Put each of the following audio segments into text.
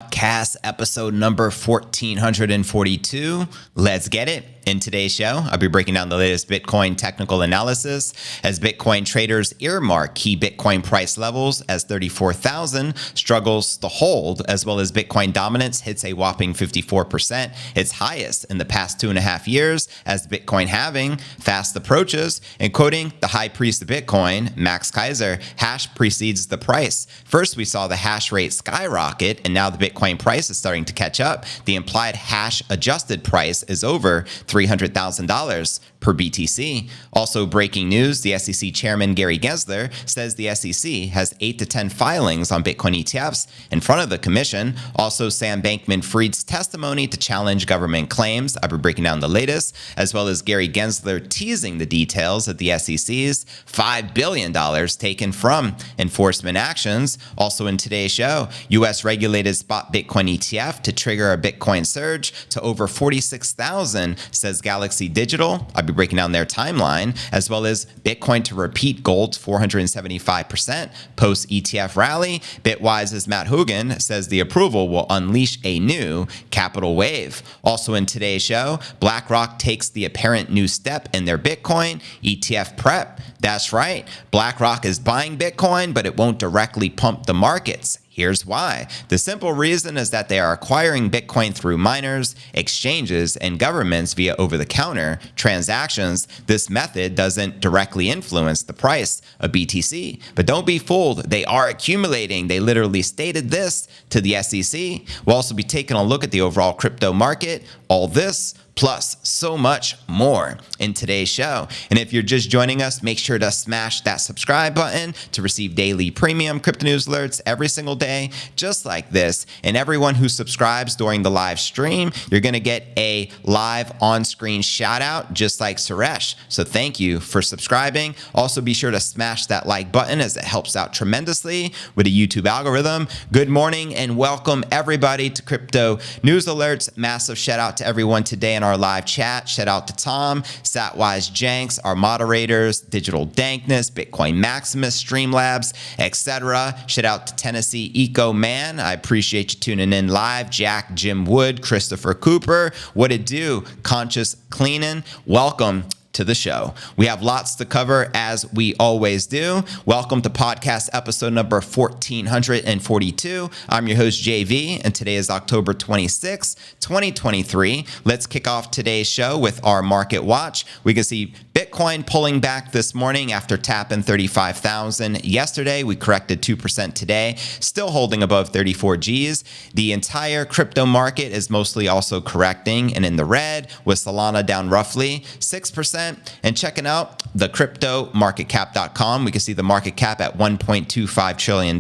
Podcast episode number 1442. Let's get it. In today's show, I'll be breaking down the latest Bitcoin technical analysis as Bitcoin traders earmark key Bitcoin price levels as 34,000 struggles to hold, as well as Bitcoin dominance hits a whopping 54%, its highest in the past 2.5 years, as Bitcoin halving fast approaches. And quoting the high priest of Bitcoin, Max Keiser, hash precedes the price. First, we saw the hash rate skyrocket, and now the Bitcoin price is starting to catch up. The implied hash adjusted price is over $300,000 per BTC. Also breaking news, the SEC chairman Gary Gensler says the SEC has 8 to 10 filings on Bitcoin ETFs in front of the commission. Also Sam Bankman-Fried's testimony to challenge government claims. I'll be breaking down the latest, as well as Gary Gensler teasing the details of the SEC's $5 billion taken from enforcement actions. Also in today's show, U.S. regulated spot Bitcoin ETF to trigger a Bitcoin surge to over 46,000, says Galaxy Digital. I'll be breaking down their timeline, as well as Bitcoin to repeat gold's 475% post ETF rally. Bitwise's Matt Hoogan says the approval will unleash a new capital wave. Also in today's show, BlackRock takes the apparent new step in their Bitcoin ETF prep. That's right, BlackRock is buying Bitcoin, but it won't directly pump the markets. Here's why. The simple reason is that they are acquiring Bitcoin through miners, exchanges, and governments via over-the-counter transactions. This method doesn't directly influence the price of BTC. But don't be fooled. They are accumulating. They literally stated this to the SEC. We'll also be taking a look at the overall crypto market. All this plus so much more in today's show. And if you're just joining us, make sure to smash that subscribe button to receive daily premium crypto news alerts every single day, just like this. And everyone who subscribes during the live stream, you're going to get a live on-screen shout out, just like Suresh. So thank you for subscribing. Also be sure to smash that like button, as it helps out tremendously with the YouTube algorithm. Good morning and welcome everybody to Crypto News Alerts. Massive shout out to everyone today in our live chat. Shout out to Tom, Satwise Jenks, our moderators, Digital Dankness, Bitcoin Maximus, Streamlabs, etc. Shout out to Tennessee Eco Man. I appreciate you tuning in live. Jack, Jim Wood, Christopher Cooper. What it do? Conscious Cleaning. Welcome to the show. We have lots to cover, as we always do. Welcome to podcast episode number 1442. I'm your host, JV, and today is October 26, 2023. Let's kick off today's show with our market watch. We can see Bitcoin pulling back this morning after tapping 35,000 yesterday. We corrected 2% today, still holding above 34 Gs. The entire crypto market is mostly also correcting and in the red, with Solana down roughly 6%. And checking out the cryptomarketcap.com, we can see the market cap at $1.25 trillion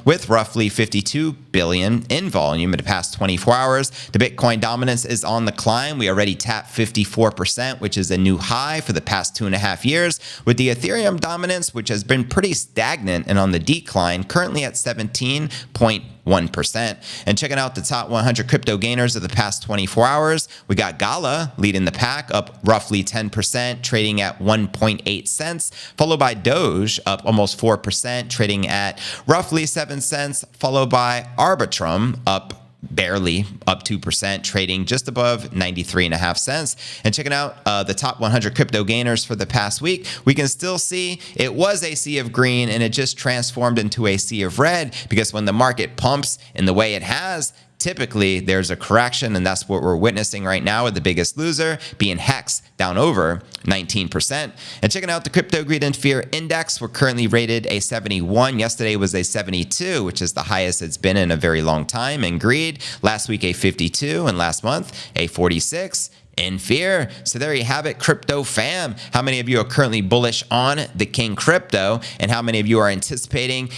with roughly 52 billion in volume in the past 24 hours. The Bitcoin dominance is on the climb. We already tapped 54%, which is a new high for the past 2.5 years, with the Ethereum dominance, which has been pretty stagnant and on the decline, currently at 17.1%. And checking out the top 100 crypto gainers of the past 24 hours, we got Gala leading the pack, up roughly 10%, trading at 1.8 cents, followed by Doge, up almost 4%, trading at roughly 7 cents, followed by Arbitrum, up barely, up 2%, trading just above 93.5 cents. And checking out the top 100 crypto gainers for the past week, we can still see it was a sea of green and it just transformed into a sea of red, because when the market pumps in the way it has, typically there's a correction, and that's what we're witnessing right now, with the biggest loser being Hex, down over 19%. And checking out the Crypto Greed and Fear Index, we're currently rated a 71. Yesterday was a 72, which is the highest it's been in a very long time in greed. Last week a 52, and last month a 46 in fear. So there you have it, crypto fam. How many of you are currently bullish on the King Crypto, and how many of you are anticipating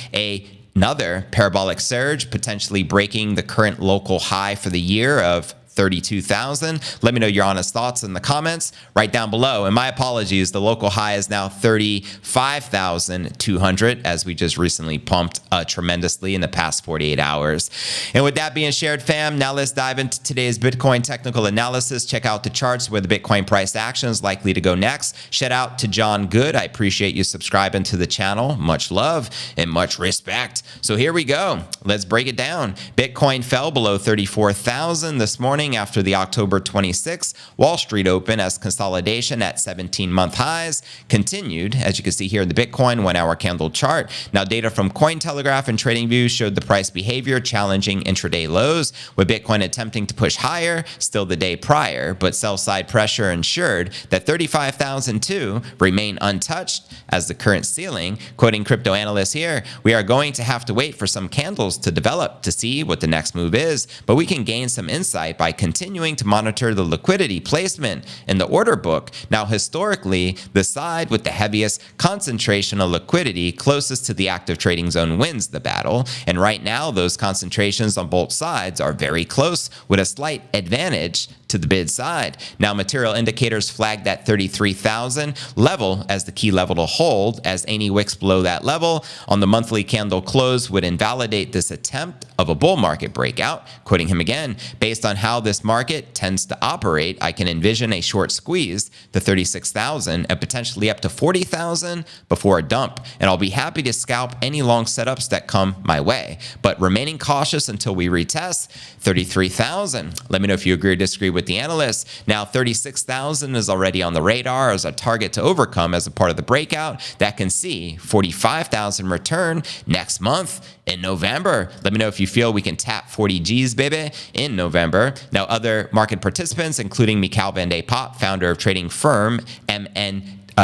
another parabolic surge, potentially breaking the current local high for the year of 32,000. Let me know your honest thoughts in the comments right down below. And my apologies, the local high is now 35,200 as we just recently pumped tremendously in the past 48 hours. And with that being shared, fam, now let's dive into today's Bitcoin technical analysis. Check out the charts where the Bitcoin price action is likely to go next. Shout out to John Good. I appreciate you subscribing to the channel. Much love and much respect. So here we go. Let's break it down. Bitcoin fell below 34,000 this morning after the October 26th Wall Street open as consolidation at 17-month highs continued, as you can see here in the Bitcoin 1-hour candle chart. Now, data from Cointelegraph and TradingView showed the price behavior challenging intraday lows, with Bitcoin attempting to push higher still the day prior, but sell-side pressure ensured that 35,002 remain untouched as the current ceiling. Quoting crypto analysts here, we are going to have to wait for some candles to develop to see what the next move is, but we can gain some insight by continuing to monitor the liquidity placement in the order book. Now, historically, the side with the heaviest concentration of liquidity closest to the active trading zone wins the battle. And right now, those concentrations on both sides are very close with a slight advantage to the bid side. Now, material indicators flag that 33,000 level as the key level to hold, as any wicks below that level on the monthly candle close would invalidate this attempt of a bull market breakout. Quoting him again, based on how this market tends to operate, I can envision a short squeeze to 36,000 and potentially up to 40,000 before a dump. And I'll be happy to scalp any long setups that come my way, but remaining cautious until we retest 33,000. Let me know if you agree or disagree with the analysts. Now, 36,000 is already on the radar as a target to overcome as a part of the breakout that can see 45,000 return next month in November. Let me know if you feel we can tap 40 G's, baby, in November. Now, other market participants, including Mikhail Van de Poppe, founder of trading firm MN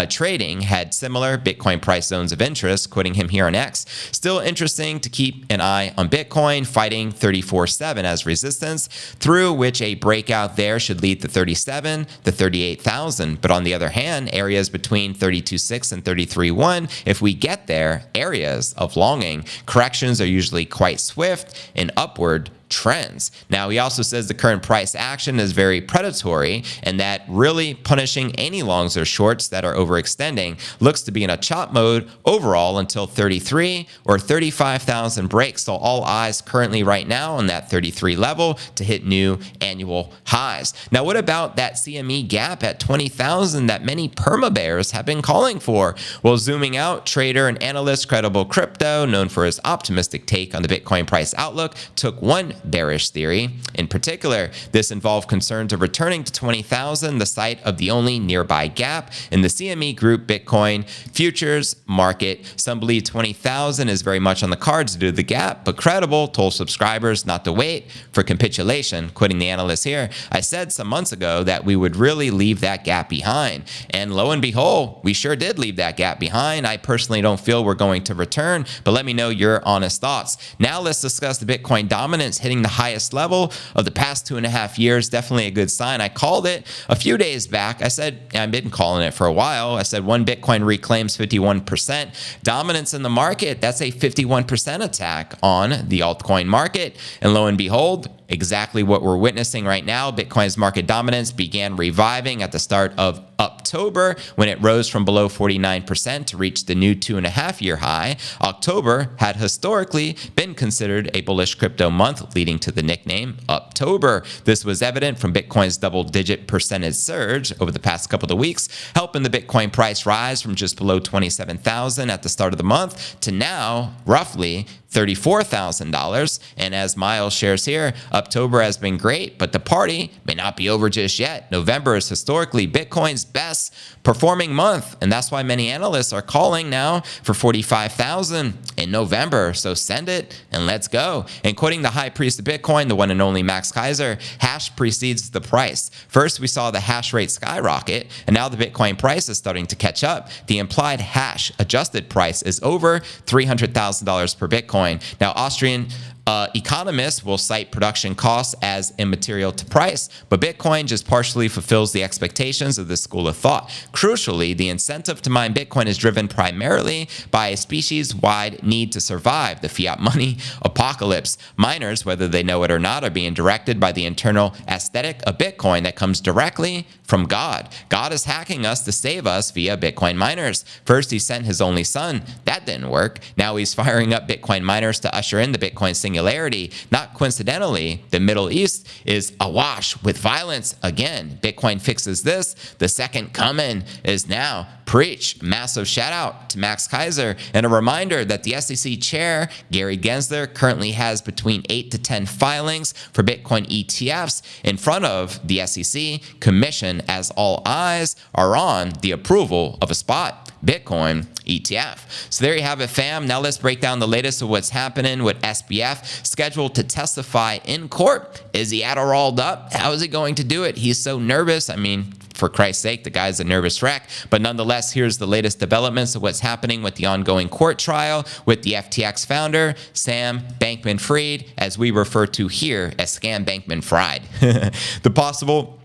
Trading, had similar Bitcoin price zones of interest, quoting him here on X. Still interesting to keep an eye on Bitcoin, fighting 34.7 as resistance, through which a breakout there should lead to 37 to 38,000. But on the other hand, areas between 32.6 and 33.1, if we get there, areas of longing. Corrections are usually quite swift and upward trends. Now, he also says the current price action is very predatory and that really punishing any longs or shorts that are overextending looks to be in a chop mode overall until 33 or 35,000 breaks. So all eyes currently right now on that 33 level to hit new annual highs. Now, what about that CME gap at 20,000 that many perma bears have been calling for? Well, zooming out, trader and analyst Credible Crypto, known for his optimistic take on the Bitcoin price outlook, took one bearish theory. In particular, this involved concerns of returning to 20,000, the site of the only nearby gap in the CME Group Bitcoin futures market. Some believe 20,000 is very much on the cards due to the gap, but Credible told subscribers not to wait for capitulation. Quoting the analyst here, I said some months ago that we would really leave that gap behind. And lo and behold, we sure did leave that gap behind. I personally don't feel we're going to return, but let me know your honest thoughts. Now let's discuss the Bitcoin dominance hitting the highest level of the past 2.5 years. Definitely a good sign. I called it a few days back. I said, I've been calling it for a while. I said, when Bitcoin reclaims 51% dominance in the market, that's a 51% attack on the altcoin market. And lo and behold, exactly what we're witnessing right now. Bitcoin's market dominance began reviving at the start of October when it rose from below 49% to reach the new 2.5-year high. October had historically been considered a bullish crypto month, leading to the nickname Uptober. This was evident from Bitcoin's double-digit percentage surge over the past couple of weeks, helping the Bitcoin price rise from just below 27,000 at the start of the month to now roughly $34,000. And as Miles shares here, October has been great, but the party may not be over just yet. November is historically Bitcoin's best performing month, and that's why many analysts are calling now for 45,000 in November. So send it and let's go. And quoting the high priest of Bitcoin, the one and only Max Kaiser, hash precedes the price. First, we saw the hash rate skyrocket, and now the Bitcoin price is starting to catch up. The implied hash adjusted price is over $300,000 per Bitcoin. Now, Austrian Economists will cite production costs as immaterial to price, but Bitcoin just partially fulfills the expectations of this school of thought. Crucially, the incentive to mine Bitcoin is driven primarily by a species-wide need to survive the fiat money apocalypse. Miners, whether they know it or not, are being directed by the internal aesthetic of Bitcoin that comes directly from God. God is hacking us to save us via Bitcoin miners. First, he sent his only son. That didn't work. Now he's firing up Bitcoin miners to usher in the Bitcoin singularity. Not coincidentally, the Middle East is awash with violence again. Bitcoin fixes this. The second coming is now. Preach. Massive shout out to Max Kaiser, and a reminder that the SEC chair, Gary Gensler, currently has between 8 to 10 filings for Bitcoin ETFs in front of the SEC Commission, as all eyes are on the approval of a spot Bitcoin ETF. So there you have it, fam. Now let's break down the latest of what's happening with SBF, scheduled to testify in court. Is he Adderalled up? How is he going to do it? He's so nervous. I mean, for Christ's sake, the guy's a nervous wreck. But nonetheless, here's the latest developments of what's happening with the ongoing court trial with the FTX founder, Sam Bankman-Fried, as we refer to here as Scam Bankman-Fried. The possible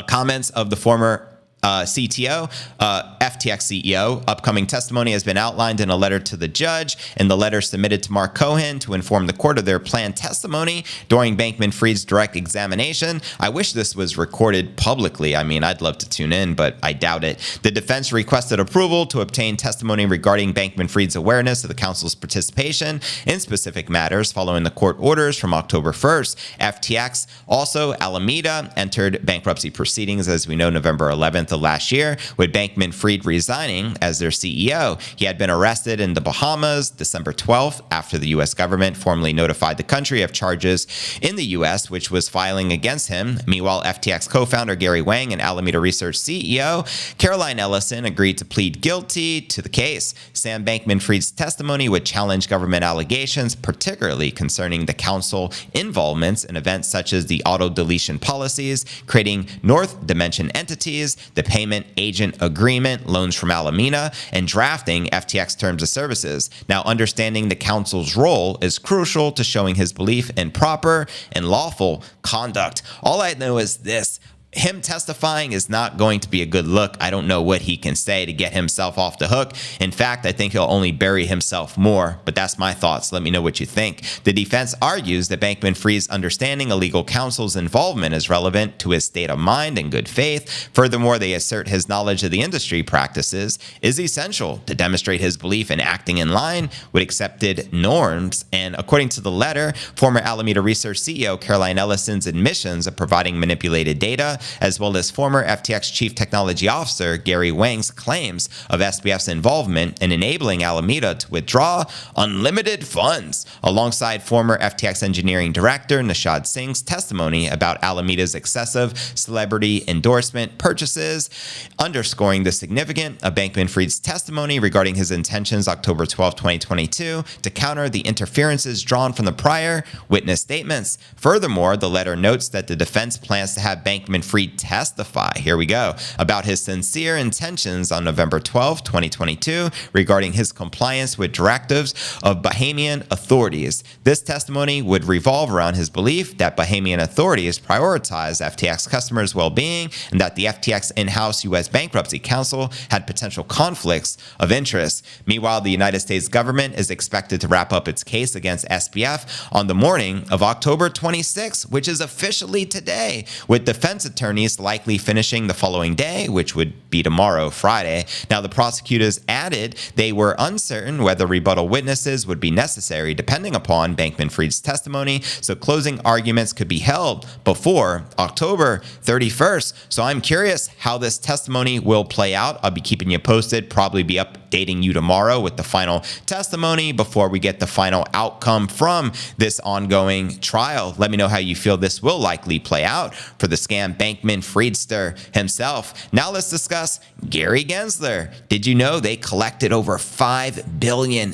comments of the former CTO, FTX CEO. Upcoming testimony has been outlined in a letter to the judge, and the letter submitted to Mark Cohen to inform the court of their planned testimony during Bankman-Fried's direct examination. I wish this was recorded publicly. I mean, I'd love to tune in, but I doubt it. The defense requested approval to obtain testimony regarding Bankman-Fried's awareness of the counsel's participation in specific matters following the court orders from October 1st. FTX, also Alameda, entered bankruptcy proceedings, as we know, November 11th of last year, with Bankman-Fried resigning as their CEO. He had been arrested in the Bahamas December 12th after the U.S. government formally notified the country of charges in the U.S., which was filing against him. Meanwhile, FTX co-founder Gary Wang and Alameda Research CEO Caroline Ellison agreed to plead guilty to the case. Sam Bankman-Fried's testimony would challenge government allegations, particularly concerning the counsel involvements in events such as the auto-deletion policies, creating North Dimension entities, the payment agent agreement, loans from Alameda, and drafting FTX terms of services. Now, understanding the counsel's role is crucial to showing his belief in proper and lawful conduct. All I know is this: him testifying is not going to be a good look. I don't know what he can say to get himself off the hook. In fact, I think he'll only bury himself more, but that's my thoughts. Let me know what you think. The defense argues that Bankman-Fried's understanding of legal counsel's involvement is relevant to his state of mind and good faith. Furthermore, they assert his knowledge of the industry practices is essential to demonstrate his belief in acting in line with accepted norms. And according to the letter, former Alameda Research CEO Caroline Ellison's admissions of providing manipulated data, as well as former FTX Chief Technology Officer Gary Wang's claims of SBF's involvement in enabling Alameda to withdraw unlimited funds, alongside former FTX Engineering Director Nishad Singh's testimony about Alameda's excessive celebrity endorsement purchases, underscoring the significance of Bankman-Fried's testimony regarding his intentions October 12, 2022, to counter the interferences drawn from the prior witness statements. Furthermore, the letter notes that the defense plans to have Bankman-Fried testify, here we go, about his sincere intentions on November 12, 2022, regarding his compliance with directives of Bahamian authorities. This testimony would revolve around his belief that Bahamian authorities prioritize FTX customers' well-being and that the FTX in-house U.S. bankruptcy counsel had potential conflicts of interest. Meanwhile, the United States government is expected to wrap up its case against SBF on the morning of October 26, which is officially today, with defense attorneys likely finishing the following day, which would be tomorrow, Friday. Now, the prosecutors added they were uncertain whether rebuttal witnesses would be necessary depending upon Bankman-Fried's testimony, so closing arguments could be held before October 31st. So I'm curious how this testimony will play out. I'll be keeping you posted, probably be updating you tomorrow with the final testimony before we get the final outcome from this ongoing trial. Let me know how you feel this will likely play out for the scam Bankman-Friedster himself. Now let's discuss Gary Gensler. Did you know they collected over $5 billion?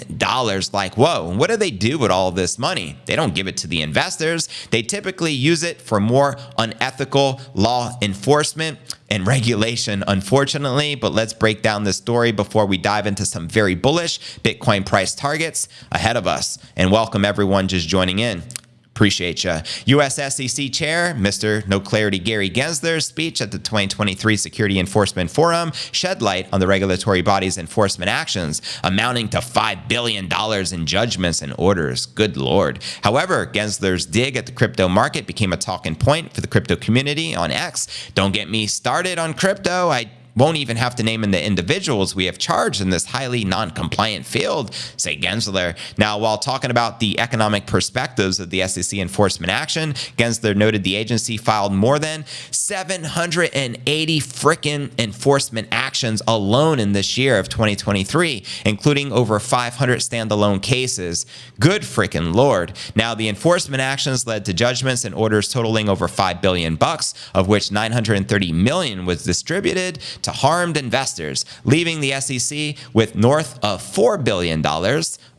Like, whoa, what do they do with all this money? They don't give it to the investors. They typically use it for more unethical law enforcement. and regulation, unfortunately. But let's break down this story before we dive into some very bullish Bitcoin price targets ahead of us. And welcome everyone just joining in. Appreciate you. U.S. SEC Chair, Mr. No Clarity Gary Gensler's speech at the 2023 Security Enforcement Forum shed light on the regulatory body's enforcement actions, amounting to $5 billion in judgments and orders. Good Lord. However, Gensler's dig at the crypto market became a talking point for the crypto community on X. Don't get me started on crypto. I won't even have to name in the individuals we have charged in this highly non-compliant field, say Gensler. Now, while talking about the economic perspectives of the SEC enforcement action, Gensler noted the agency filed more than 780 frickin' enforcement actions alone in this year of 2023, including over 500 standalone cases. Good frickin' Lord. Now, the enforcement actions led to judgments and orders totaling over $5 billion, of which $930 million was distributed to harmed investors, leaving the SEC with north of $4 billion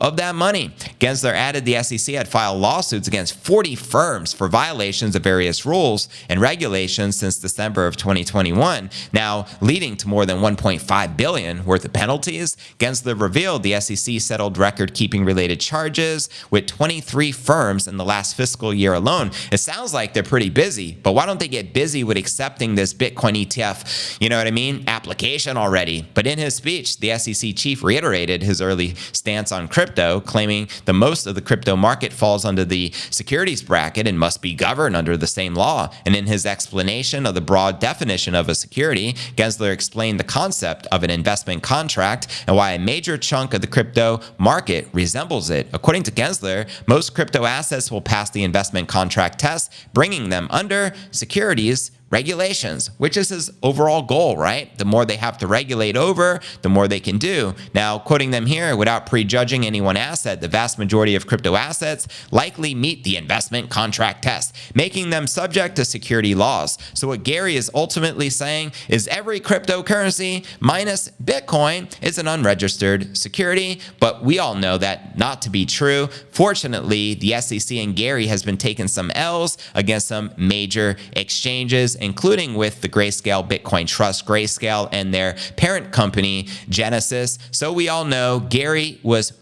of that money. Gensler added the SEC had filed lawsuits against 40 firms for violations of various rules and regulations since December of 2021, now leading to more than $1.5 billion worth of penalties. Gensler revealed the SEC settled record-keeping related charges with 23 firms in the last fiscal year alone. It sounds like they're pretty busy, but why don't they get busy with accepting this Bitcoin ETF, you know what I mean, application already? But in his speech, the SEC chief reiterated his early stance on crypto, claiming the most of the crypto market falls under the securities bracket and must be governed under the same law. And in his explanation of the broad definition of a security, Gensler explained the concept of an investment contract and why a major chunk of the crypto market resembles it. According to Gensler, most crypto assets will pass the investment contract test, bringing them under securities regulations, which is his overall goal, right? The more they have to regulate over, the more they can do. Now, quoting them here, without prejudging any one asset, the vast majority of crypto assets likely meet the investment contract test, making them subject to security laws. So what Gary is ultimately saying is every cryptocurrency minus Bitcoin is an unregistered security, but we all know that not to be true. Fortunately, the SEC and Gary has been taking some L's against some major exchanges, including with the Grayscale Bitcoin Trust, Grayscale, and their parent company, Genesis. So we all know Gary was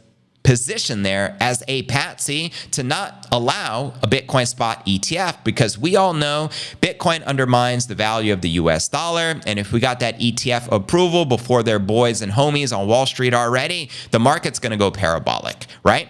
positioned there as a patsy to not allow a Bitcoin spot ETF, because we all know Bitcoin undermines the value of the US dollar. And if we got that ETF approval before their boys and homies on Wall Street already, the market's going to go parabolic, right?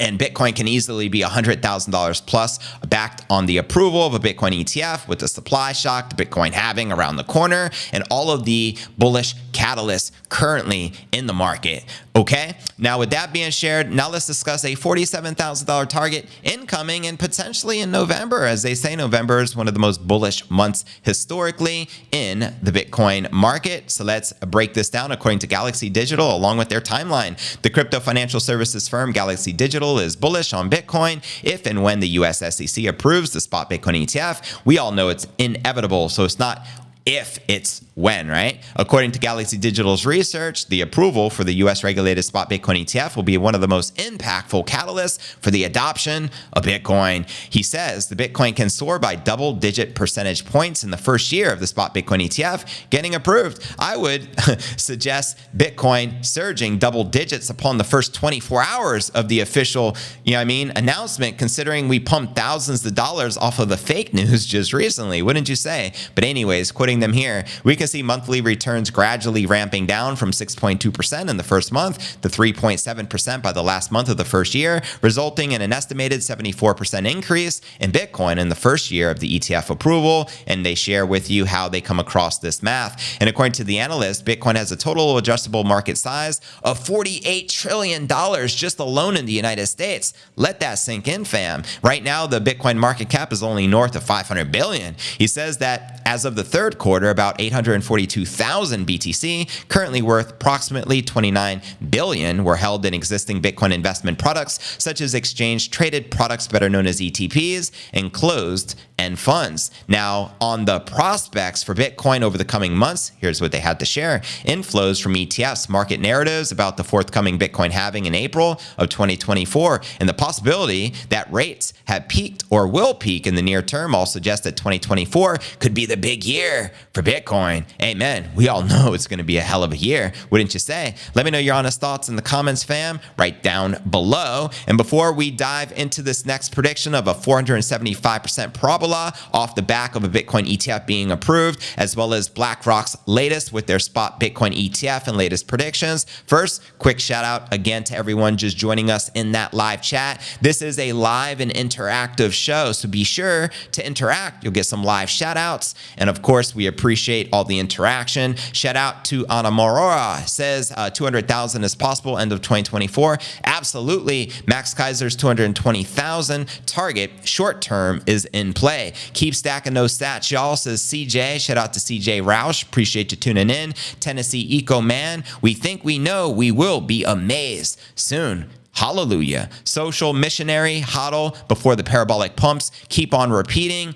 And Bitcoin can easily be $100,000 plus backed on the approval of a Bitcoin ETF, with the supply shock, the Bitcoin halving around the corner, and all of the bullish catalysts currently in the market. Okay, now with that being shared, now let's discuss a $47,000 target incoming and potentially in November. As they say, November is one of the most bullish months historically in the Bitcoin market. So let's break this down according to Galaxy Digital, along with their timeline. The crypto financial services firm Galaxy Digital is bullish on Bitcoin if and when the US SEC approves the spot Bitcoin ETF. We all know it's inevitable, so it's not if, it's when, right? According to Galaxy Digital's research, the approval for the US regulated spot Bitcoin ETF will be one of the most impactful catalysts for the adoption of Bitcoin. He says the Bitcoin can soar by double-digit percentage points in the first year of the spot Bitcoin ETF getting approved. I would suggest Bitcoin surging double digits upon the first 24 hours of the official, announcement, considering we pumped thousands of dollars off of the fake news just recently, wouldn't you say? But anyways, quoting them here, we can see monthly returns gradually ramping down from 6.2% in the first month to 3.7% by the last month of the first year, resulting in an estimated 74% increase in Bitcoin in the first year of the ETF approval. And they share with you how they come across this math. And according to the analyst, Bitcoin has a total adjustable market size of $48 trillion just alone in the United States. Let that sink in, fam. Right now, the Bitcoin market cap is only north of 500 billion. He says that as of the third quarter, about 842,000 BTC, currently worth approximately 29 billion, were held in existing Bitcoin investment products, such as exchange-traded products better known as ETPs, and closed closed-end funds. Now, on the prospects for Bitcoin over the coming months, here's what they had to share. Inflows from ETFs, market narratives about the forthcoming Bitcoin halving in April of 2024, and the possibility that rates have peaked or will peak in the near term all suggest that 2024 could be the big year for Bitcoin. Amen. We all know it's going to be a hell of a year, wouldn't you say? Let me know your honest thoughts in the comments, fam, right down below. And before we dive into this next prediction of a 475% parabola off the back of a Bitcoin ETF being approved, as well as BlackRock's latest with their spot Bitcoin ETF and latest predictions. First, quick shout out again to everyone just joining us in that live chat. This is a live and interactive show, so be sure to interact. You'll get some live shout outs. And of course, we appreciate all the interaction. Shout out to Ana Morora, says 200,000 is possible end of 2024. Absolutely. Max Kaiser's 220,000 target short term is in play. Keep stacking those stats, y'all, says CJ. Shout out to CJ Roush. Appreciate you tuning in. Tennessee Eco Man, we think we know we will be amazed soon. Hallelujah. Social missionary, hodl before the parabolic pumps keep on repeating.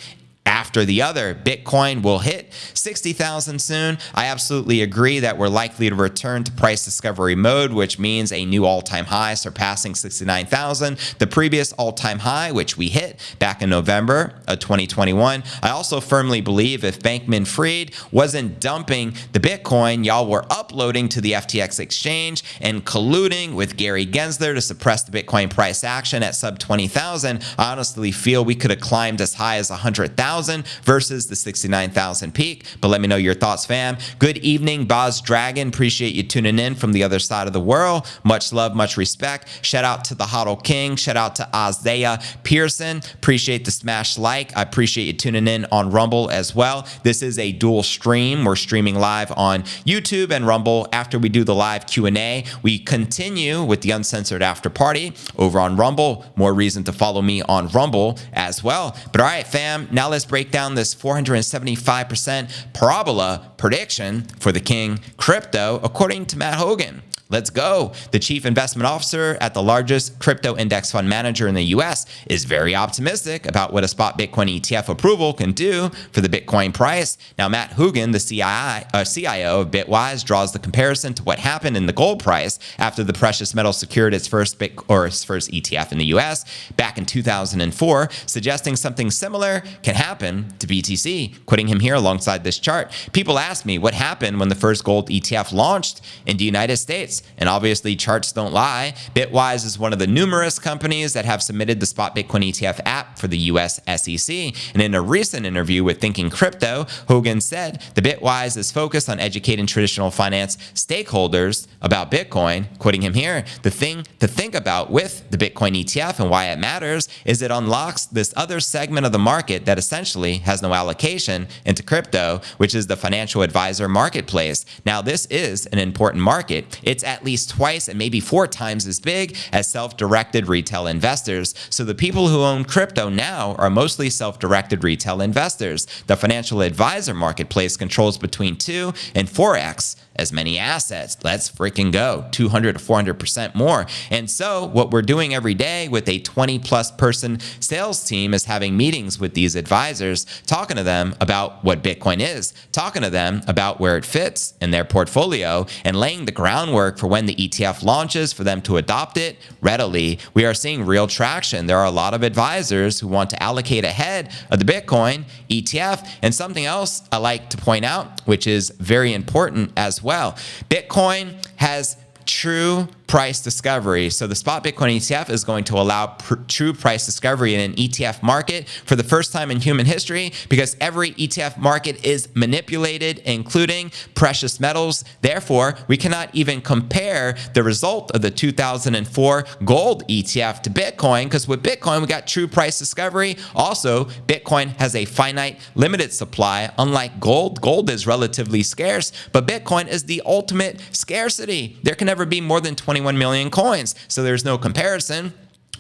After the other, Bitcoin will hit 60,000 soon. I absolutely agree that we're likely to return to price discovery mode, which means a new all-time high surpassing 69,000, the previous all-time high, which we hit back in November of 2021. I also firmly believe if Bankman-Fried wasn't dumping the Bitcoin, y'all were uploading to the FTX exchange and colluding with Gary Gensler to suppress the Bitcoin price action at sub 20,000, I honestly feel we could have climbed as high as 100,000 versus the 69,000 peak. But let me know your thoughts, fam. Good evening, Boz Dragon. Appreciate you tuning in from the other side of the world. Much love, much respect. Shout out to the Hodl King. Shout out to Isaiah Pearson. Appreciate the smash like. I appreciate you tuning in on Rumble as well. This is a dual stream. We're streaming live on YouTube and Rumble. After we do the live Q&A, we continue with the uncensored after party over on Rumble. More reason to follow me on Rumble as well. But all right, fam, now let's break down this 475% parabola prediction for the king crypto, according to Matt Hogan. Let's go. The chief investment officer at the largest crypto index fund manager in the U.S. is very optimistic about what a spot Bitcoin ETF approval can do for the Bitcoin price. Now, Matt Hogan, the CIO of Bitwise, draws the comparison to what happened in the gold price after the precious metal secured its first ETF in the U.S. back in 2004, suggesting something similar can happen to BTC. Quoting him here alongside this chart, people ask me what happened when the first gold ETF launched in the United States. And obviously, charts don't lie. Bitwise is one of the numerous companies that have submitted the spot Bitcoin ETF app for the US SEC. And in a recent interview with Thinking Crypto, Hogan said the Bitwise is focused on educating traditional finance stakeholders about Bitcoin. Quoting him here, the thing to think about with the Bitcoin ETF and why it matters is it unlocks this other segment of the market that essentially has no allocation into crypto, which is the financial advisor marketplace. Now, this is an important market. It's at least twice and maybe 4 times as big as self-directed retail investors. So the people who own crypto now are mostly self-directed retail investors. The financial advisor marketplace controls between 2 and 4x as many assets. Let's freaking go. 200 to 400% more. And so what we're doing every day with a 20 plus person sales team is having meetings with these advisors, talking to them about what Bitcoin is, talking to them about where it fits in their portfolio, and laying the groundwork for when the ETF launches for them to adopt it readily. We are seeing real traction. There are a lot of advisors who want to allocate ahead of the Bitcoin ETF. And something else I like to point out, which is very important as well. Bitcoin has true price discovery. So the spot Bitcoin ETF is going to allow true price discovery in an ETF market for the first time in human history, because every ETF market is manipulated, including precious metals. Therefore, we cannot even compare the result of the 2004 gold ETF to Bitcoin, because with Bitcoin, we got true price discovery. Also, Bitcoin has a finite, limited supply. Unlike gold, gold is relatively scarce, but Bitcoin is the ultimate scarcity. There can never be more than 21 million coins, so there's no comparison.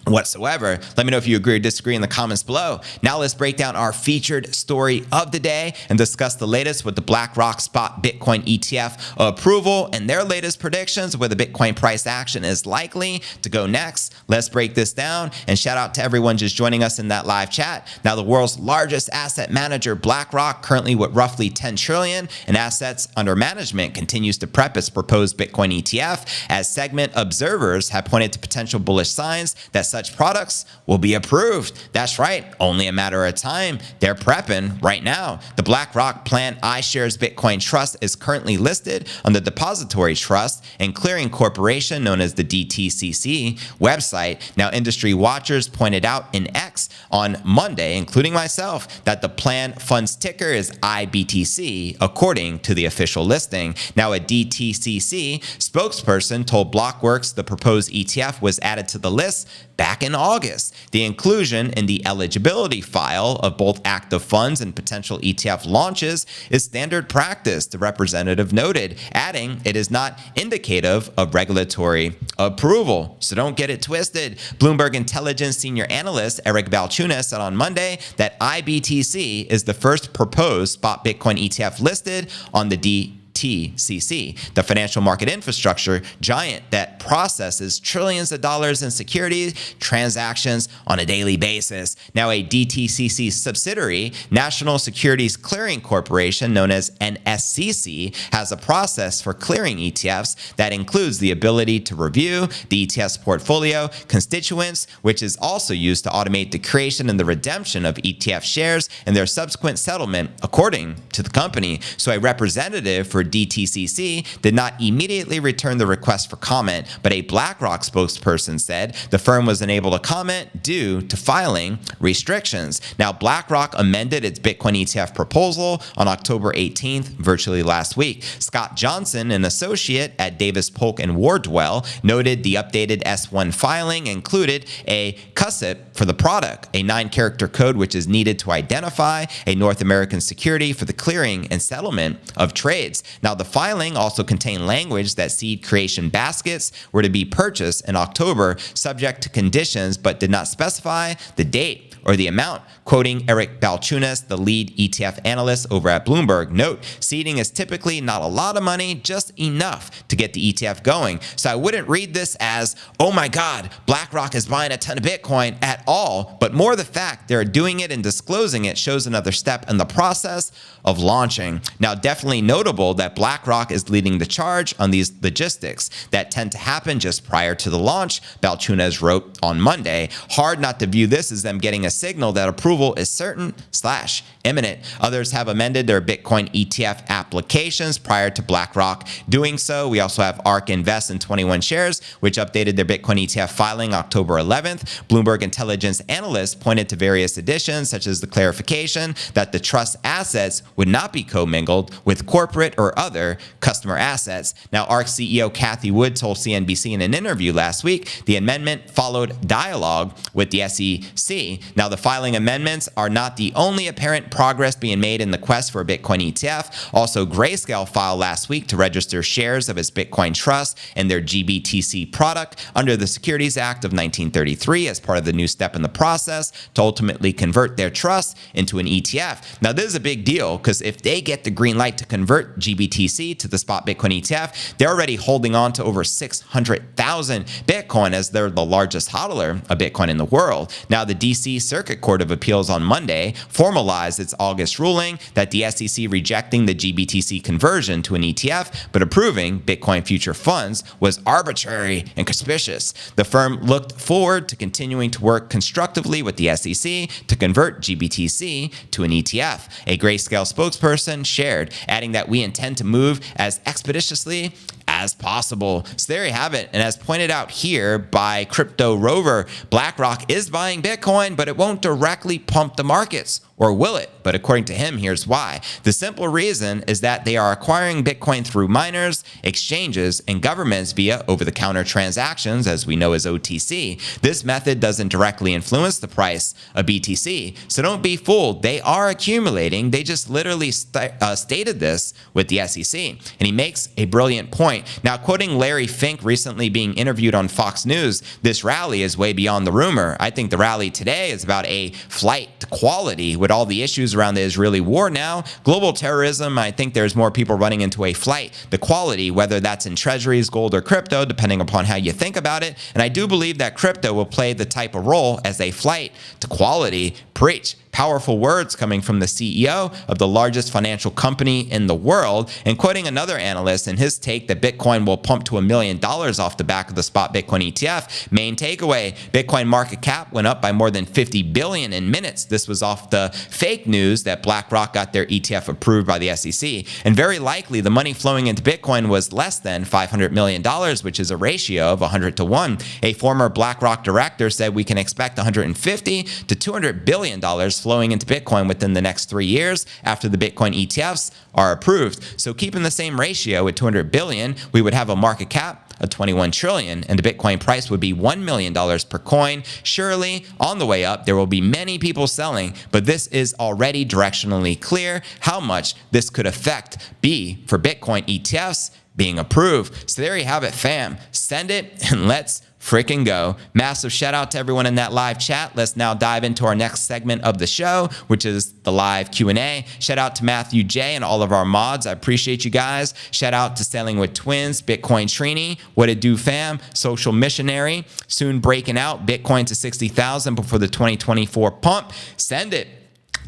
whatsoever. Let me know if you agree or disagree in the comments below. Now let's break down our featured story of the day and discuss the latest with the BlackRock Spot Bitcoin ETF approval and their latest predictions where the Bitcoin price action is likely to go next. Let's break this down, and shout out to everyone just joining us in that live chat. Now, the world's largest asset manager, BlackRock, currently with roughly 10 trillion in assets under management, continues to prep its proposed Bitcoin ETF as segment observers have pointed to potential bullish signs that such products will be approved. That's right, only a matter of time. They're prepping right now. The BlackRock planned iShares Bitcoin Trust is currently listed on the Depository Trust and Clearing Corporation, known as the DTCC website. Now, industry watchers pointed out in X on Monday, including myself, that the planned fund's ticker is IBTC, according to the official listing. Now, a DTCC spokesperson told Blockworks the proposed ETF was added to the list back in August. The inclusion in the eligibility file of both active funds and potential ETF launches is standard practice, the representative noted, adding it is not indicative of regulatory approval. So don't get it twisted. Bloomberg Intelligence senior analyst Eric Balchunas said on Monday that IBTC is the first proposed spot Bitcoin ETF listed on the DTCC, the financial market infrastructure giant that processes trillions of dollars in securities transactions on a daily basis. Now, a DTCC subsidiary, National Securities Clearing Corporation, known as NSCC, has a process for clearing ETFs that includes the ability to review the ETF's portfolio constituents, which is also used to automate the creation and the redemption of ETF shares and their subsequent settlement, according to the company. So a representative for DTCC did not immediately return the request for comment, but a BlackRock spokesperson said the firm was unable to comment due to filing restrictions. Now, BlackRock amended its Bitcoin ETF proposal on October 18th, virtually last week. Scott Johnson, an associate at Davis Polk and Wardwell, noted the updated S1 filing included a CUSIP for the product, a 9-character code which is needed to identify a North American security for the clearing and settlement of trades. Now, the filing also contained language that seed creation baskets were to be purchased in October, subject to conditions, but did not specify the date or the amount. Quoting Eric Balchunas, the lead ETF analyst over at Bloomberg, note, seeding is typically not a lot of money, just enough to get the ETF going. So I wouldn't read this as, oh my God, BlackRock is buying a ton of Bitcoin at all, but more the fact they're doing it and disclosing it shows another step in the process of launching. Now, definitely notable that BlackRock is leading the charge on these logistics that tend to happen just prior to the launch, Balchunas wrote on Monday. Hard not to view this as them getting a signal that approval is certain/imminent. Others have amended their Bitcoin ETF applications prior to BlackRock doing so. We also have ARK Invest in 21 shares, which updated their Bitcoin ETF filing October 11th. Bloomberg Intelligence analysts pointed to various additions, such as the clarification that the trust assets would not be commingled with corporate or other customer assets. Now, ARK CEO Cathie Wood told CNBC in an interview last week the amendment followed dialogue with the SEC. Now, the filing amendments are not the only apparent progress being made in the quest for a Bitcoin ETF. Also, Grayscale filed last week to register shares of its Bitcoin Trust and their GBTC product under the Securities Act of 1933 as part of the new step in the process to ultimately convert their trust into an ETF. Now, this is a big deal because if they get the green light to convert GBTC to the spot Bitcoin ETF, they're already holding on to over 600,000 Bitcoin as they're the largest hodler of Bitcoin in the world. Now, the DC Circuit Court of Appeals on Monday formalized its August ruling that the SEC rejecting the GBTC conversion to an ETF but approving Bitcoin future funds was arbitrary and conspicuous. The firm looked forward to continuing to work constructively with the SEC to convert GBTC to an ETF. A Grayscale spokesperson shared, adding that we intend to move as expeditiously as possible. So there you have it. And as pointed out here by Crypto Rover, BlackRock is buying Bitcoin, but it won't directly pump the markets. Or will it? But according to him, here's why. The simple reason is that they are acquiring Bitcoin through miners, exchanges, and governments via over-the-counter transactions, as we know as OTC. This method doesn't directly influence the price of BTC, so don't be fooled. They are accumulating. They just literally stated this with the SEC. And he makes a brilliant point. Now, quoting Larry Fink recently being interviewed on Fox News, this rally is way beyond the rumor. I think the rally today is about a flight to quality with all the issues around the Israeli war now. Global terrorism, I think there's more people running into a flight to quality, whether that's in treasuries, gold, or crypto, depending upon how you think about it. And I do believe that crypto will play the type of role as a flight to quality. Preach. Powerful words coming from the CEO of the largest financial company in the world, and quoting another analyst in his take that Bitcoin will pump to $1 million off the back of the spot Bitcoin ETF. Main takeaway, Bitcoin market cap went up by more than 50 billion in minutes. This was off the fake news that BlackRock got their ETF approved by the SEC. And very likely the money flowing into Bitcoin was less than $500 million, which is a ratio of 100 to 1. A former BlackRock director said we can expect $150 to $200 billion flowing into Bitcoin within the next 3 years after the Bitcoin ETFs are approved. So keeping the same ratio at 200 billion, we would have a market cap of 21 trillion and the Bitcoin price would be $1 million per coin. Surely on the way up, there will be many people selling, but this is already directionally clear how much this could affect B for Bitcoin ETFs being approved. So there you have it, fam. Send it and let's freaking go. Massive shout out to everyone in that live chat. Let's now dive into our next segment of the show, which is the live Q&A. Shout out to Matthew J and all of our mods. I appreciate you guys. Shout out to Sailing with Twins, Bitcoin Trini, What It Do Fam, Social Missionary, soon breaking out Bitcoin to 60,000 before the 2024 pump. Send it.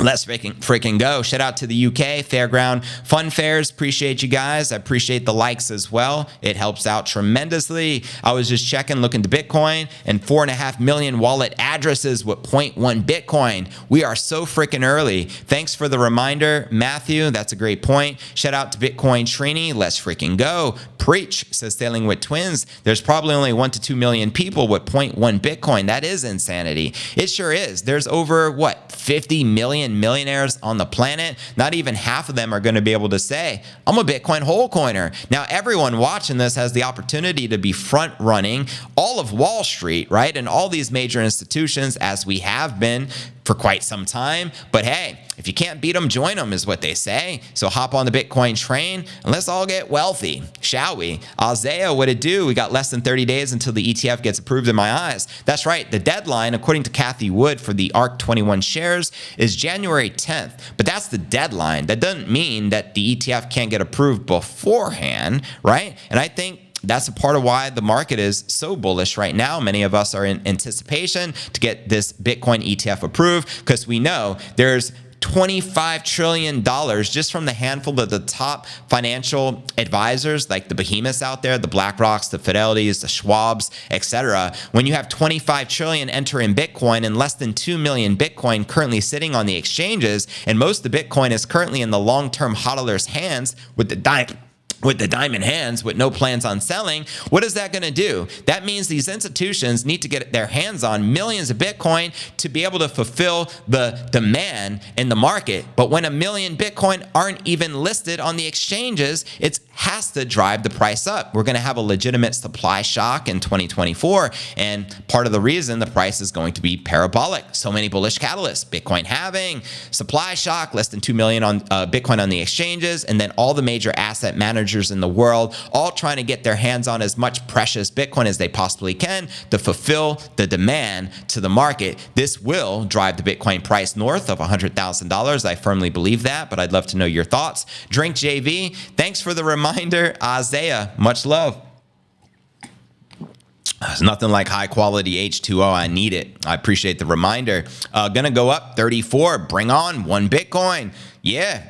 Let's freaking go. Shout out to the UK, Fairground Fun Fairs. Appreciate you guys. I appreciate the likes as well. It helps out tremendously. I was just checking, looking to Bitcoin, and 4.5 million wallet addresses with 0.1 Bitcoin. We are so freaking early. Thanks for the reminder, Matthew. That's a great point. Shout out to Bitcoin Trini. Let's freaking go. Preach, says Sailing with Twins. There's probably only 1 to 2 million people with 0.1 Bitcoin. That is insanity. It sure is. There's over, 50 million millionaires on the planet. Not even half of them are going to be able to say, I'm a Bitcoin whole coiner. Now, everyone watching this has the opportunity to be front running all of Wall Street, right? And all these major institutions, as we have been for quite some time. But hey, if you can't beat them, join them is what they say. So hop on the Bitcoin train and let's all get wealthy, shall we? Isaiah, what it do? We got less than 30 days until the ETF gets approved in my eyes. That's right. The deadline, according to Kathy Wood for the ARK21 shares, is January 10th. But that's the deadline. That doesn't mean that the ETF can't get approved beforehand, right? And I think that's a part of why the market is so bullish right now. Many of us are in anticipation to get this Bitcoin ETF approved because we know there's $25 trillion just from the handful of the top financial advisors, like the behemoths out there, the BlackRocks, the Fidelities, the Schwabs, etc. When you have 25 trillion enter in Bitcoin and less than 2 million Bitcoin currently sitting on the exchanges, and most of the Bitcoin is currently in the long-term hodlers' hands with the diamond hands with no plans on selling, what is that going to do? That means these institutions need to get their hands on millions of Bitcoin to be able to fulfill the demand in the market. But when 1 million Bitcoin aren't even listed on the exchanges, it has to drive the price up. We're going to have a legitimate supply shock in 2024. And part of the reason the price is going to be parabolic. So many bullish catalysts, Bitcoin halving, supply shock, less than 2 million on Bitcoin on the exchanges, and then all the major asset managers in the world all trying to get their hands on as much precious Bitcoin as they possibly can to fulfill the demand to the market. This will drive the Bitcoin price north of $100,000. I firmly believe that, but I'd love to know your thoughts. Drink JV, thanks for the reminder. Isaiah, much love. There's nothing like high quality H2O. I need it. I appreciate the reminder. Gonna go up 34. Bring on 1 Bitcoin. Yeah.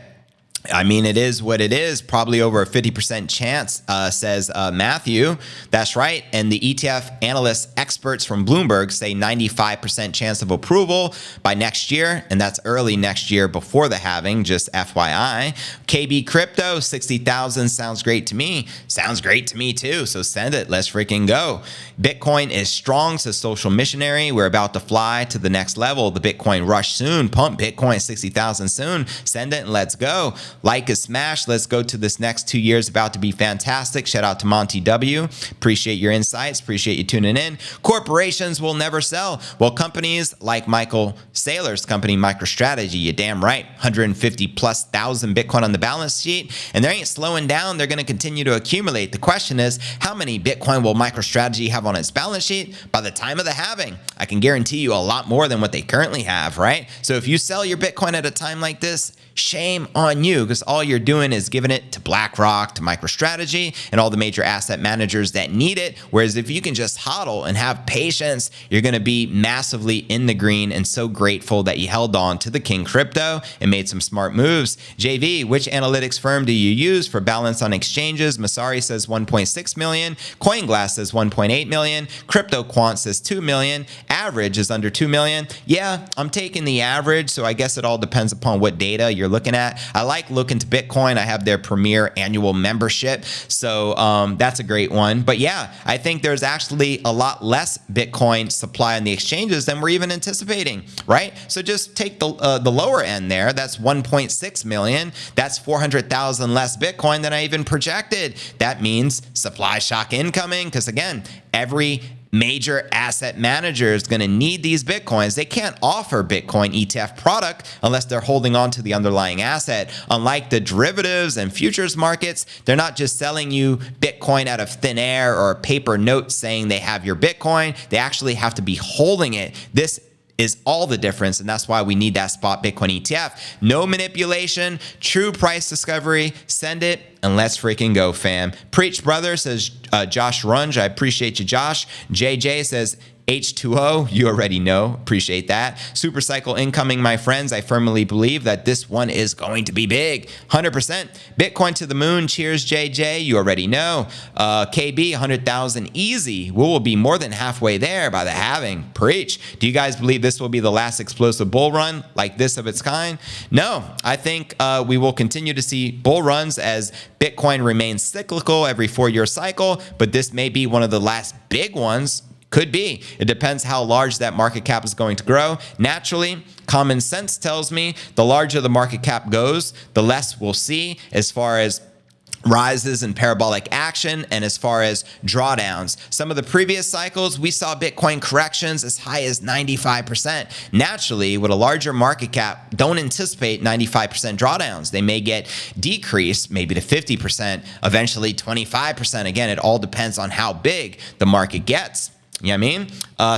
I mean, it is what it is. Probably over a 50% chance, says Matthew. That's right. And the ETF analyst experts from Bloomberg say 95% chance of approval by next year. And that's early next year before the halving, just FYI. KB Crypto, 60,000 sounds great to me. Sounds great to me too. So send it. Let's freaking go. Bitcoin is strong, says Social Missionary. We're about to fly to the next level. The Bitcoin rush soon. Pump Bitcoin 60,000 soon. Send it and let's go. Like a smash. Let's go to this next 2 years. About to be fantastic. Shout out to Monty W. Appreciate your insights. Appreciate you tuning in. Corporations will never sell. Well, companies like Michael Saylor's company, MicroStrategy, you damn right. 150 plus thousand Bitcoin on the balance sheet. And they ain't slowing down. They're going to continue to accumulate. The question is, how many Bitcoin will MicroStrategy have on its balance sheet by the time of the halving? I can guarantee you a lot more than what they currently have, right? So if you sell your Bitcoin at a time like this, shame on you, because all you're doing is giving it to BlackRock, to MicroStrategy, and all the major asset managers that need it. Whereas if you can just hodl and have patience, you're going to be massively in the green, and so grateful that you held on to the King Crypto and made some smart moves. JV, which analytics firm do you use for balance on exchanges? Masari says 1.6 million. CoinGlass says 1.8 million. CryptoQuant says 2 million. Average is under 2 million. Yeah, I'm taking the average, so I guess it all depends upon what data you're looking at. I like looking to Bitcoin. I have their premier annual membership, so that's a great one. But yeah, I think there's actually a lot less Bitcoin supply on the exchanges than we're even anticipating, right? So just take the lower end there. That's 1.6 million. That's 400,000 less Bitcoin than I even projected. That means supply shock incoming, because again, every major asset manager is going to need these Bitcoins. They can't offer Bitcoin ETF product unless they're holding on to the underlying asset. Unlike the derivatives and futures markets, they're not just selling you Bitcoin out of thin air or a paper note saying they have your Bitcoin. They actually have to be holding it. This is all the difference, and that's why we need that spot Bitcoin ETF. No manipulation, true price discovery. Send it and let's freaking go, fam. Preach, brother, says Josh Runge. I appreciate you, Josh. JJ says H2O, you already know. Appreciate that. Super cycle incoming, my friends. I firmly believe that this one is going to be big. 100%. Bitcoin to the moon. Cheers, JJ. You already know. KB, 100,000 easy. We will be more than halfway there by the halving. Preach. Do you guys believe this will be the last explosive bull run like this of its kind? No. I think we will continue to see bull runs as Bitcoin remains cyclical every 4-year cycle, but this may be one of the last big ones. Could be. It depends how large that market cap is going to grow. Naturally, common sense tells me the larger the market cap goes, the less we'll see as far as rises in parabolic action and as far as drawdowns. Some of the previous cycles, we saw Bitcoin corrections as high as 95%. Naturally, with a larger market cap, don't anticipate 95% drawdowns. They may get decreased maybe to 50%, eventually 25%. Again, it all depends on how big the market gets. You know what I mean?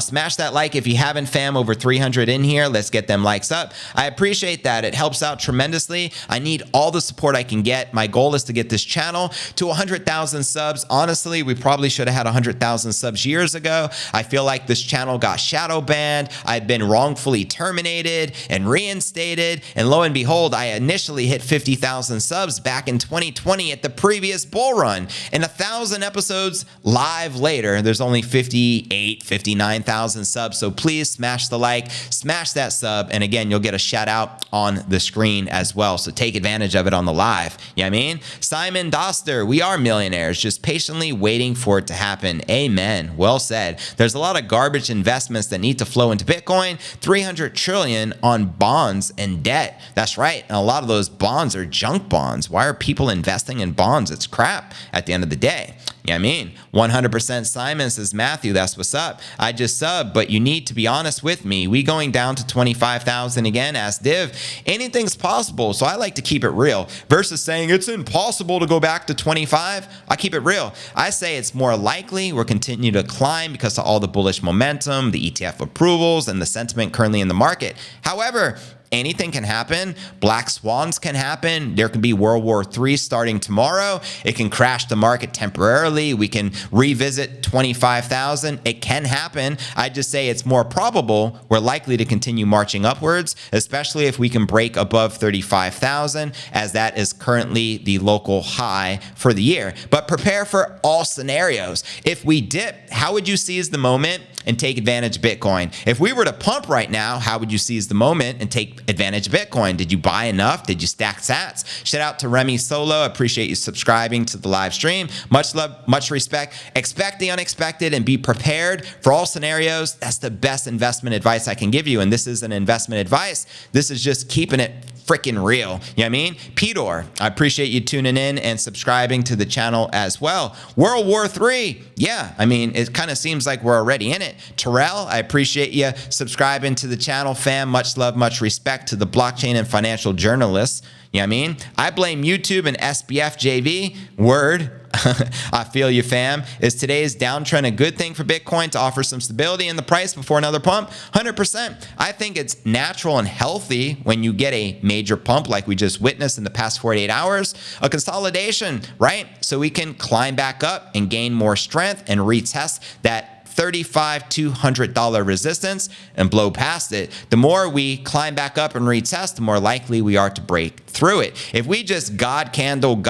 Smash that like if you haven't, fam. Over 300 in here. Let's get them likes up. I appreciate that. It helps out tremendously. I need all the support I can get. My goal is to get this channel to 100,000 subs. Honestly, we probably should have had 100,000 subs years ago. I feel like this channel got shadow banned. I've been wrongfully terminated and reinstated. And lo and behold, I initially hit 50,000 subs back in 2020 at the previous bull run. And 1,000 episodes live later, there's only 59,000 subs. So please smash the like, smash that sub, and again, you'll get a shout out on the screen as well. So take advantage of it on the live. You know what I mean? Simon Doster, we are millionaires, just patiently waiting for it to happen. Amen. Well said. There's a lot of garbage investments that need to flow into Bitcoin. 300 trillion on bonds and debt. That's right. And a lot of those bonds are junk bonds. Why are people investing in bonds? It's crap at the end of the day. You know what I mean? 100% Simon, says Matthew. That's what's up. I just subbed, but you need to be honest with me. We going down to 25,000 again? Ask Div. Anything's possible, so I like to keep it real. Versus saying it's impossible to go back to 25, I keep it real. I say it's more likely we'll continue to climb because of all the bullish momentum, the ETF approvals, and the sentiment currently in the market. However, anything can happen. Black swans can happen. There could be World War III starting tomorrow. It can crash the market temporarily. We can revisit 25,000. It can happen. I just say it's more probable we're likely to continue marching upwards, especially if we can break above 35,000, as that is currently the local high for the year. But prepare for all scenarios. If we dip, how would you seize the moment and take advantage of Bitcoin? If we were to pump right now, how would you seize the moment and take advantage of Bitcoin? Did you buy enough? Did you stack sats? Shout out to Remy Solo. Appreciate you subscribing to the live stream. Much love, much respect. Expect the unexpected and be prepared for all scenarios. That's the best investment advice I can give you. And this isn't investment advice. This is just keeping it freaking real. You know what I mean? Pedor, I appreciate you tuning in and subscribing to the channel as well. World War III. Yeah, I mean, it kind of seems like we're already in it. Terrell, I appreciate you subscribing to the channel, fam. Much love, much respect to the blockchain and financial journalists. You know what I mean? I blame YouTube and SBF JV. Word. I feel you, fam. Is today's downtrend a good thing for Bitcoin to offer some stability in the price before another pump? 100%. I think it's natural and healthy when you get a major pump like we just witnessed in the past 48 hours, a consolidation, right? So we can climb back up and gain more strength and retest that $35,200 resistance and blow past it. The more we climb back up and retest, the more likely we are to break through it. If we just God candle,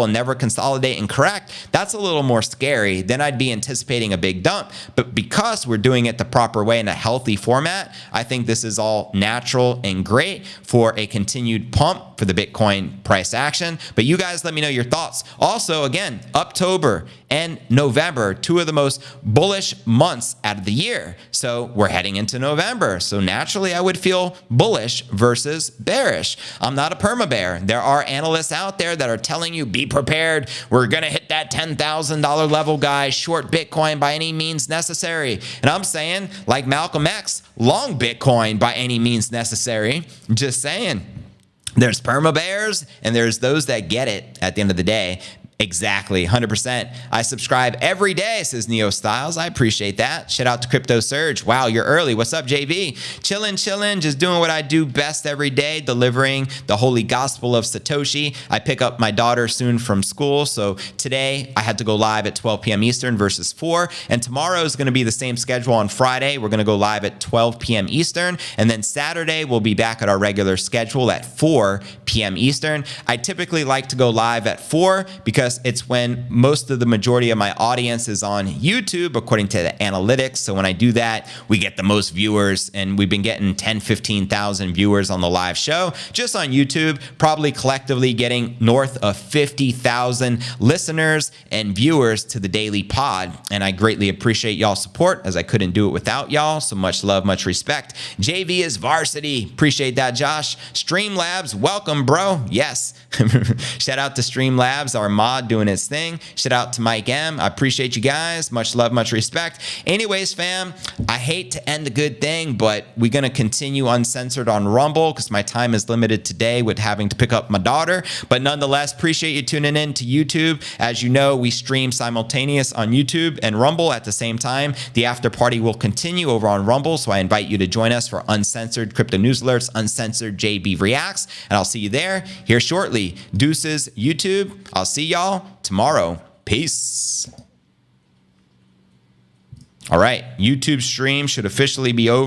and never consolidate and correct, that's a little more scary. Then I'd be anticipating a big dump. But because we're doing it the proper way in a healthy format, I think this is all natural and great for a continued pump for the Bitcoin price action. But you guys let me know your thoughts. Also, again, October and November, two of the most bullish months out of the year. So we're heading into November. So naturally, I would feel bullish versus bearish. I'm not a perma-bear. There are analysts out there that are telling you, be prepared. We're going to hit that $10,000 level, guys. Short Bitcoin by any means necessary. And I'm saying, like Malcolm X, long Bitcoin by any means necessary. Just saying. There's perma-bears and there's those that get it at the end of the day. Exactly, 100%. I subscribe every day, says Neo Styles. I appreciate that. Shout out to Crypto Surge. Wow, you're early. What's up, JV? Chillin', just doing what I do best every day, delivering the holy gospel of Satoshi. I pick up my daughter soon from school, so today I had to go live at 12 p.m. Eastern versus 4, and tomorrow is going to be the same schedule on Friday. We're going to go live at 12 p.m. Eastern, and then Saturday we'll be back at our regular schedule at 4 p.m. Eastern. I typically like to go live at 4 because it's when most of the majority of my audience is on YouTube, according to the analytics. So when I do that, we get the most viewers, and we've been getting 10, 15,000 viewers on the live show. Just on YouTube, probably collectively getting north of 50,000 listeners and viewers to the daily pod. And I greatly appreciate y'all's support, as I couldn't do it without y'all. So much love, much respect. JV is varsity. Appreciate that, Josh. Streamlabs, welcome, bro. Yes. Shout out to Streamlabs, our mod doing his thing. Shout out to Mike M. I appreciate you guys. Much love, much respect. Anyways, fam, I hate to end a good thing, but we're going to continue uncensored on Rumble because my time is limited today with having to pick up my daughter. But nonetheless, appreciate you tuning in to YouTube. As you know, we stream simultaneous on YouTube and Rumble at the same time. The after party will continue over on Rumble, so I invite you to join us for uncensored crypto news alerts, uncensored JB reacts, and I'll see you there here shortly. Deuces, YouTube. I'll see y'all tomorrow. Peace. All right, YouTube stream should officially be over.